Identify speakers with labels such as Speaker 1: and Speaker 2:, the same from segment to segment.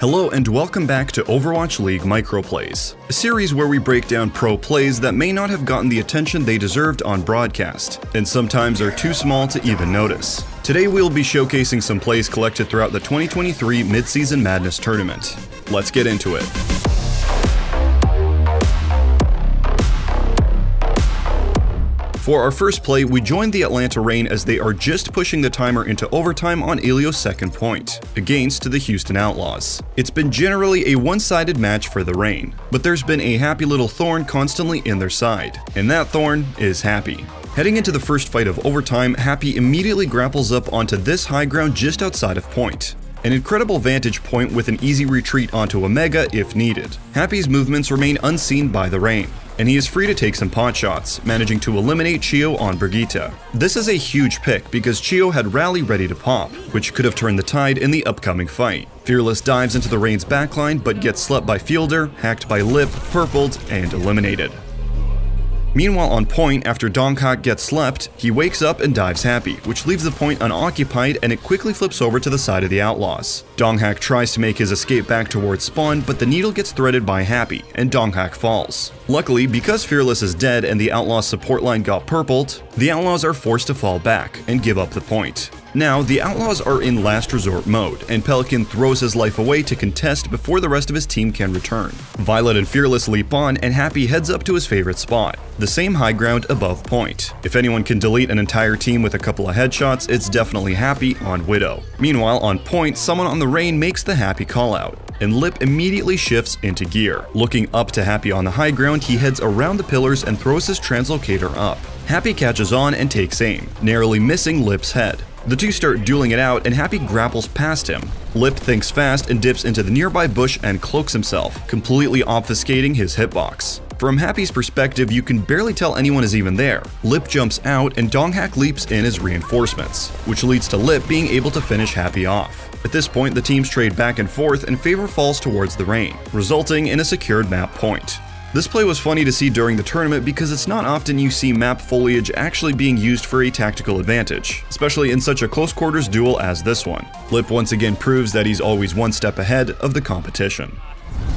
Speaker 1: Hello and welcome back to Overwatch League Microplays, a series where we break down pro plays that may not have gotten the attention they deserved on broadcast, and sometimes are too small to even notice. Today we'll be showcasing some plays collected throughout the 2023 Mid-Season Madness Tournament. Let's get into it. For our first play, we joined the Atlanta Reign as they are just pushing the timer into overtime on Elio's second point, against the Houston Outlaws. It's been generally a one-sided match for the Reign, but there's been a happy little thorn constantly in their side, and that thorn is Happy. Heading into the first fight of overtime, Happy immediately grapples up onto this high ground just outside of point. An incredible vantage point with an easy retreat onto Omega if needed. Happy's movements remain unseen by the Reign, and he is free to take some pot shots, managing to eliminate Chio on Brigitte. This is a huge pick because Chio had Rally ready to pop, which could have turned the tide in the upcoming fight. Fearless dives into the Reign's backline but gets slept by Fielder, hacked by Lip, purpled, and eliminated. Meanwhile on point, after Donghak gets slept, he wakes up and dives Happy, which leaves the point unoccupied and it quickly flips over to the side of the Outlaws. Donghak tries to make his escape back towards spawn, but the needle gets threaded by Happy, and Donghak falls. Luckily, because Fearless is dead and the Outlaws support line got purpled, the Outlaws are forced to fall back and give up the point. Now, the Outlaws are in last resort mode, and Pelican throws his life away to contest before the rest of his team can return. Violet and Fearless leap on, and Happy heads up to his favorite spot, the same high ground above point. If anyone can delete an entire team with a couple of headshots, it's definitely Happy on Widow. Meanwhile, on point, someone on the Reign makes the Happy callout, and Lip immediately shifts into gear. Looking up to Happy on the high ground, he heads around the pillars and throws his translocator up. Happy catches on and takes aim, narrowly missing Lip's head. The two start dueling it out and Happy grapples past him. Lip thinks fast and dips into the nearby bush and cloaks himself, completely obfuscating his hitbox. From Happy's perspective, you can barely tell anyone is even there. Lip jumps out and Donghak leaps in as reinforcements, which leads to Lip being able to finish Happy off. At this point, the teams trade back and forth and favor falls towards the Reign, resulting in a secured map point. This play was funny to see during the tournament because it's not often you see map foliage actually being used for a tactical advantage, especially in such a close quarters duel as this one. Lip once again proves that he's always one step ahead of the competition.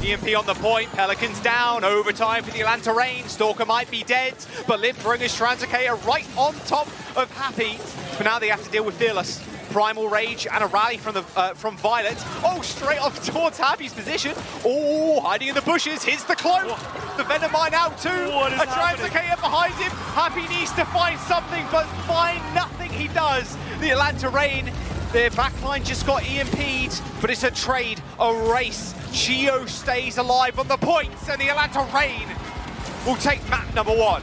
Speaker 2: EMP on the point, Pelicans down, overtime for the Atlanta Reign. Stalker might be dead, but Lip throwing his Translocator right on top of Happy. But now they have to deal with Fearless. Primal Rage and a rally from Violet. Oh, straight off towards Happy's position. Oh, hiding in the bushes. Here's the cloak. The Venom Mine out too. A Translocator behind him. Happy needs to find something, but find nothing he does. The Atlanta Reign, their backline just got EMP'd, but it's a trade, a race. Chio stays alive on the points, and the Atlanta Reign will take map number 1.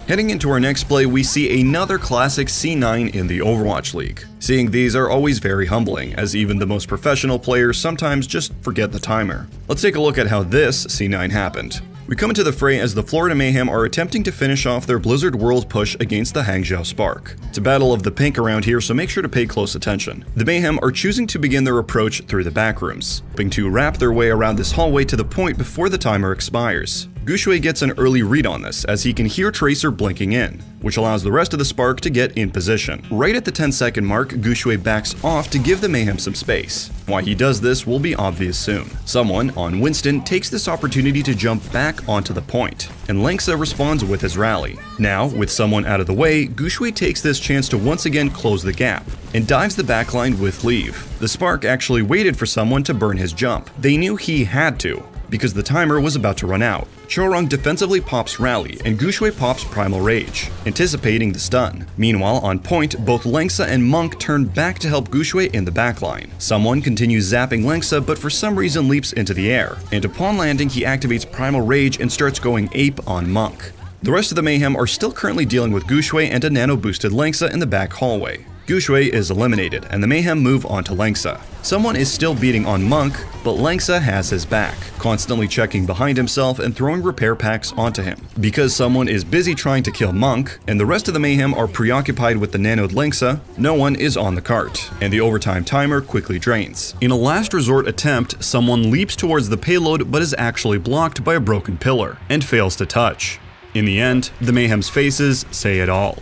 Speaker 1: Heading into our next play, we see another classic C9 in the Overwatch League. Seeing these are always very humbling, as even the most professional players sometimes just forget the timer. Let's take a look at how this C9 happened. We come into the fray as the Florida Mayhem are attempting to finish off their Blizzard World push against the Hangzhou Spark. It's a battle of the pink around here, so make sure to pay close attention. The Mayhem are choosing to begin their approach through the back rooms, hoping to wrap their way around this hallway to the point before the timer expires. Guxue gets an early read on this as he can hear Tracer blinking in, which allows the rest of the Spark to get in position. Right at the 10-second mark, Guxue backs off to give the Mayhem some space. Why he does this will be obvious soon. Someone, on Winston, takes this opportunity to jump back onto the point, and Lengsa responds with his rally. Now, with someone out of the way, Guxue takes this chance to once again close the gap, and dives the backline with leave. The Spark actually waited for someone to burn his jump. They knew he had to, because the timer was about to run out. Chorong defensively pops Rally, and Guxue pops Primal Rage, anticipating the stun. Meanwhile, on point, both Lengsa and Monk turn back to help Guxue in the backline. Someone continues zapping Lengsa, but for some reason leaps into the air, and upon landing he activates Primal Rage and starts going ape on Monk. The rest of the Mayhem are still currently dealing with Guxue and a nano-boosted Lengsa in the back hallway. Guxue is eliminated, and the Mayhem move on to Lengsa. Someone is still beating on Monk, but Lengsa has his back, constantly checking behind himself and throwing repair packs onto him. Because someone is busy trying to kill Monk, and the rest of the Mayhem are preoccupied with the nanoed Lengsa, no one is on the cart, and the overtime timer quickly drains. In a last resort attempt, someone leaps towards the payload but is actually blocked by a broken pillar, and fails to touch. In the end, the Mayhem's faces say it all.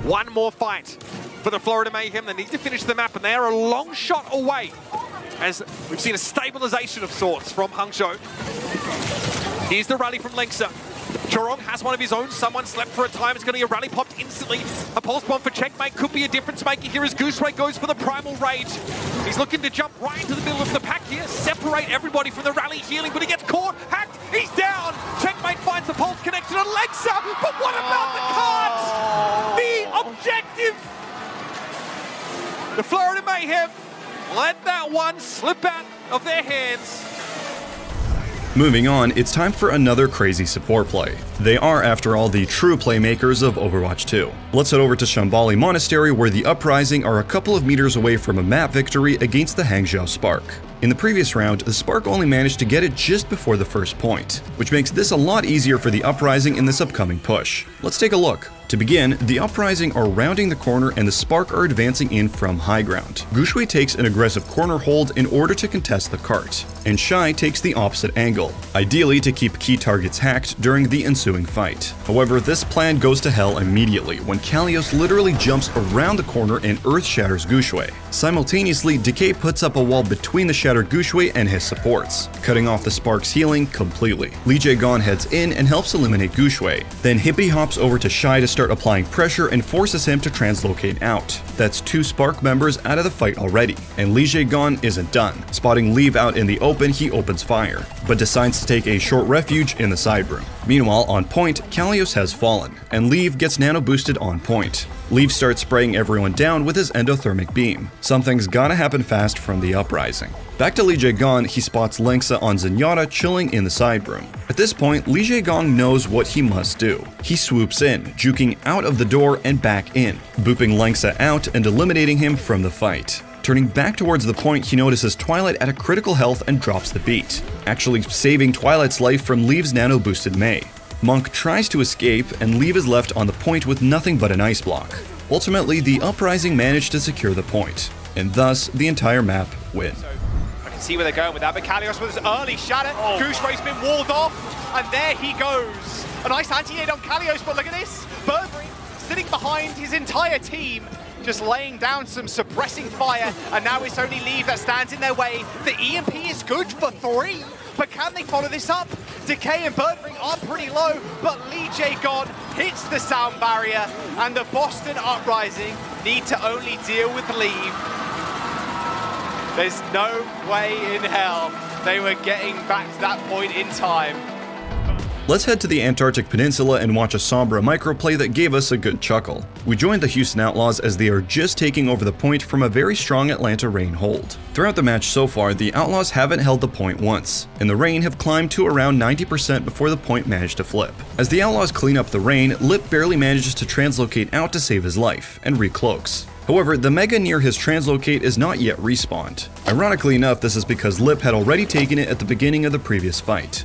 Speaker 2: One more fight for the Florida Mayhem. They need to finish the map, and they are a long shot away
Speaker 3: as we've seen a stabilization of sorts from Hangzhou. Here's the rally from Lengsa. Chorong has one of his own. Someone slept for a time. It's going to be a rally popped instantly. A pulse bomb for checkmate could be a difference maker here as Gooseray goes for the primal rage. He's looking to jump right into the middle of the pack here, separate everybody from the rally healing, but he gets caught, hacked, he's down. Checkmate finds the pulse connection on Lengsa, but what about the cards? The objective. The Florida Mayhem let that one slip out of their hands.
Speaker 1: Moving on, it's time for another crazy support play. They are, after all, the true playmakers of Overwatch 2. Let's head over to Shambali Monastery, where the Uprising are a couple of meters away from a map victory against the Hangzhou Spark. In the previous round, the Spark only managed to get it just before the first point, which makes this a lot easier for the Uprising in this upcoming push. Let's take a look. To begin, the Uprising are rounding the corner and the Spark are advancing in from high ground. Gooseray takes an aggressive corner hold in order to contest the cart, and Shy takes the opposite angle, ideally to keep key targets hacked during the ensuing fight. However, this plan goes to hell immediately when Kalios literally jumps around the corner and earth shatters Gooseray. Simultaneously, Decay puts up a wall between the shattered Gooseray and his supports, cutting off the Spark's healing completely. Li Jae-gon heads in and helps eliminate Gooseray. Then Hippie hops over to Shy to start applying pressure and forces him to translocate out. That's 2 Spark members out of the fight already, and Li Jae-gon isn't done. Spotting Leave out in the open, he opens fire, but decides to take a short refuge in the side room. Meanwhile, on point, Kalios has fallen, and Leave gets nano boosted on point. Leave starts spraying everyone down with his endothermic beam. Something's gotta happen fast from the Uprising. Back to Li Jae-gon, he spots Lengsa on Zenyatta chilling in the side room. At this point, Li Jae-gon knows what he must do. He swoops in, juking out of the door and back in, booping Lengsa out and eliminating him from the fight. Turning back towards the point, he notices Twilight at a critical health and drops the beat, actually saving Twilight's life from Leave's nano-boosted Mei. Monk tries to escape, and Leave is left on the point with nothing but an ice block. Ultimately, the Uprising managed to secure the point, and thus the entire map win.
Speaker 2: I can see where they're going with that, but Kalios with his early shatter. Gooseray's been walled off, and there he goes. A nice anti-aid on Kalios, but look at this. Birdring sitting behind his entire team, just laying down some suppressing fire, and now it's only Leave that stands in their way. The EMP is good for 3, but can they follow this up? Decay and Birdring are pretty low, but Li Jae-gon hits the sound barrier, and the Boston Uprising need to only deal with Leave. There's no way in hell they were getting back to that point in time.
Speaker 1: Let's head to the Antarctic Peninsula and watch a Sombra microplay that gave us a good chuckle. We joined the Houston Outlaws as they are just taking over the point from a very strong Atlanta Reign hold. Throughout the match so far, the Outlaws haven't held the point once, and the Reign have climbed to around 90% before the point managed to flip. As the Outlaws clean up the Reign, Lip barely manages to translocate out to save his life, and recloaks. However, the Mega near his translocate is not yet respawned. Ironically enough, this is because Lip had already taken it at the beginning of the previous fight.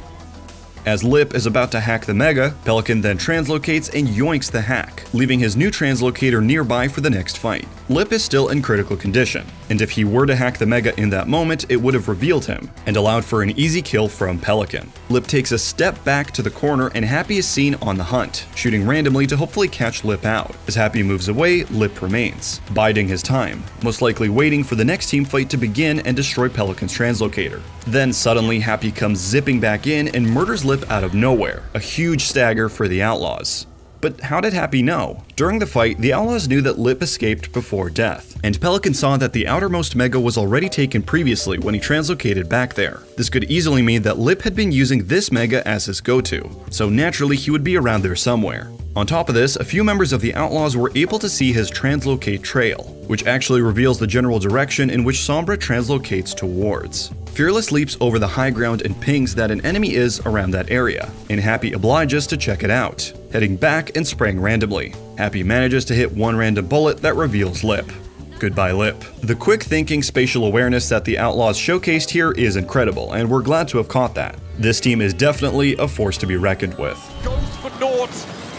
Speaker 1: As Lip is about to hack the Mega, Pelican then translocates and yoinks the hack, leaving his new translocator nearby for the next fight. Lip is still in critical condition, and if he were to hack the Mega in that moment, it would have revealed him, and allowed for an easy kill from Pelican. Lip takes a step back to the corner and Happy is seen on the hunt, shooting randomly to hopefully catch Lip out. As Happy moves away, Lip remains, biding his time, most likely waiting for the next team fight to begin and destroy Pelican's translocator. Then suddenly Happy comes zipping back in and murders Lip out of nowhere, a huge stagger for the Outlaws. But how did Happy know? During the fight, the Outlaws knew that Lip escaped before death, and Pelican saw that the outermost Mega was already taken previously when he translocated back there. This could easily mean that Lip had been using this Mega as his go-to, so naturally he would be around there somewhere. On top of this, a few members of the Outlaws were able to see his translocate trail, which actually reveals the general direction in which Sombra translocates towards. Fearless leaps over the high ground and pings that an enemy is around that area, and Happy obliges to check it out, heading back and spraying randomly. Happy manages to hit one random bullet that reveals Lip. Goodbye, Lip. The quick thinking spatial awareness that the Outlaws showcased here is incredible, and we're glad to have caught that. This team is definitely a force to be reckoned with.
Speaker 3: Goes for naught.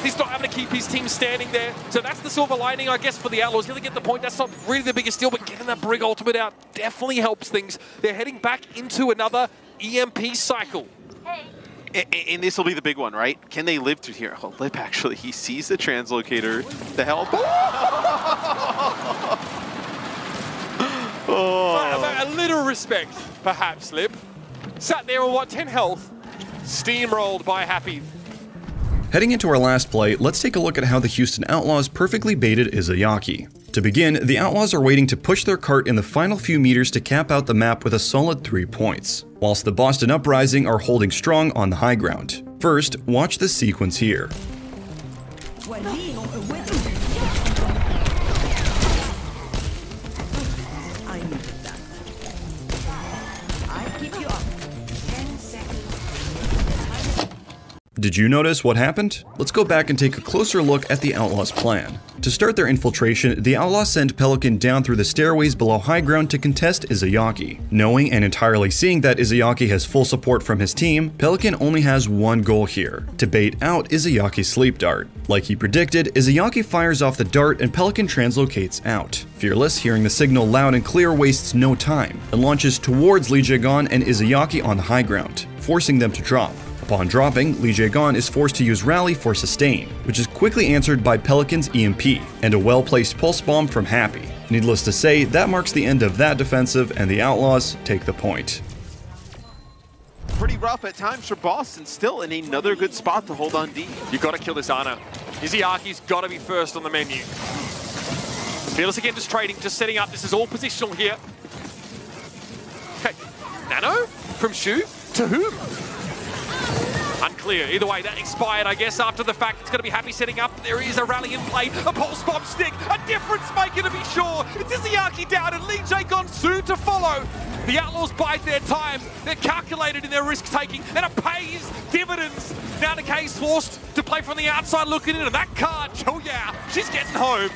Speaker 3: He's not having to keep his team standing there. So that's the silver lining, I guess, for the Outlaws. Gonna get the point. That's not really the biggest deal, but getting that Brig ultimate out definitely helps things. They're heading back into another EMP cycle.
Speaker 4: And this will be the big one, right? Can they live through here? Oh, Lip actually, he sees the translocator. The help.
Speaker 3: Oh. A little respect, perhaps, Lip. Sat there on what, 10 health? Steamrolled by Happy.
Speaker 1: Heading into our last play, let's take a look at how the Houston Outlaws perfectly baited Izayaki. To begin, the Outlaws are waiting to push their cart in the final few meters to cap out the map with a solid 3 points, whilst the Boston Uprising are holding strong on the high ground. First, watch this sequence here. Did you notice what happened? Let's go back and take a closer look at the Outlaws' plan. To start their infiltration, the Outlaws send Pelican down through the stairways below high ground to contest Izayaki. Knowing and entirely seeing that Izayaki has full support from his team, Pelican only has one goal here: to bait out Izayaki's sleep dart. Like he predicted, Izayaki fires off the dart and Pelican translocates out. Fearless, hearing the signal loud and clear, wastes no time and launches towards Lee Jae-gon and Izayaki on the high ground, forcing them to drop. Upon dropping, Lee Jae-gon is forced to use Rally for sustain, which is quickly answered by Pelican's EMP and a well-placed pulse bomb from Happy. Needless to say, that marks the end of that defensive and the Outlaws take the point.
Speaker 4: Pretty rough at times for Boston, still in another good spot to hold on deep.
Speaker 3: You gotta kill this Ana. Izayaki's gotta be first on the menu. Fearless again, just trading, just setting up. This is all positional here. Okay, Nano from Shu to whom? Unclear. Either way, that expired, I guess, after the fact. It's going to be Happy setting up. There is a rally in play. A pulse bomb stick. A difference maker to be sure. It's Izayaki down and Lee Jae-gon soon to follow. The Outlaws bide their time. They're calculated in their risk-taking, and it pays dividends. Now Nikkei's forced to play from the outside looking in, and that card, oh yeah, she's getting home.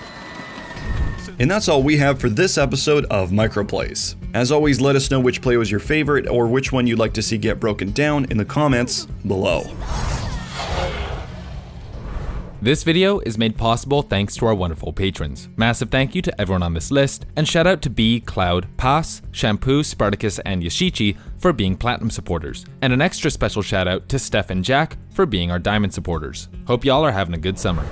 Speaker 1: And that's all we have for this episode of Microplays. As always, let us know which play was your favorite or which one you'd like to see get broken down in the comments below.
Speaker 5: This video is made possible thanks to our wonderful patrons. Massive thank you to everyone on this list, and shout out to B, Cloud, Pass, Shampoo, Spartacus, and Yashichi for being Platinum supporters. And an extra special shout out to Steph and Jack for being our Diamond supporters. Hope y'all are having a good summer.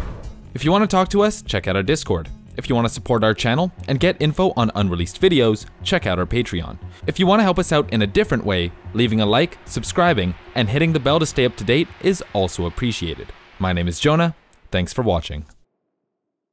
Speaker 5: If you want to talk to us, check out our Discord. If you want to support our channel and get info on unreleased videos, check out our Patreon. If you want to help us out in a different way, leaving a like, subscribing, and hitting the bell to stay up to date is also appreciated. My name is Jonah. Thanks for watching.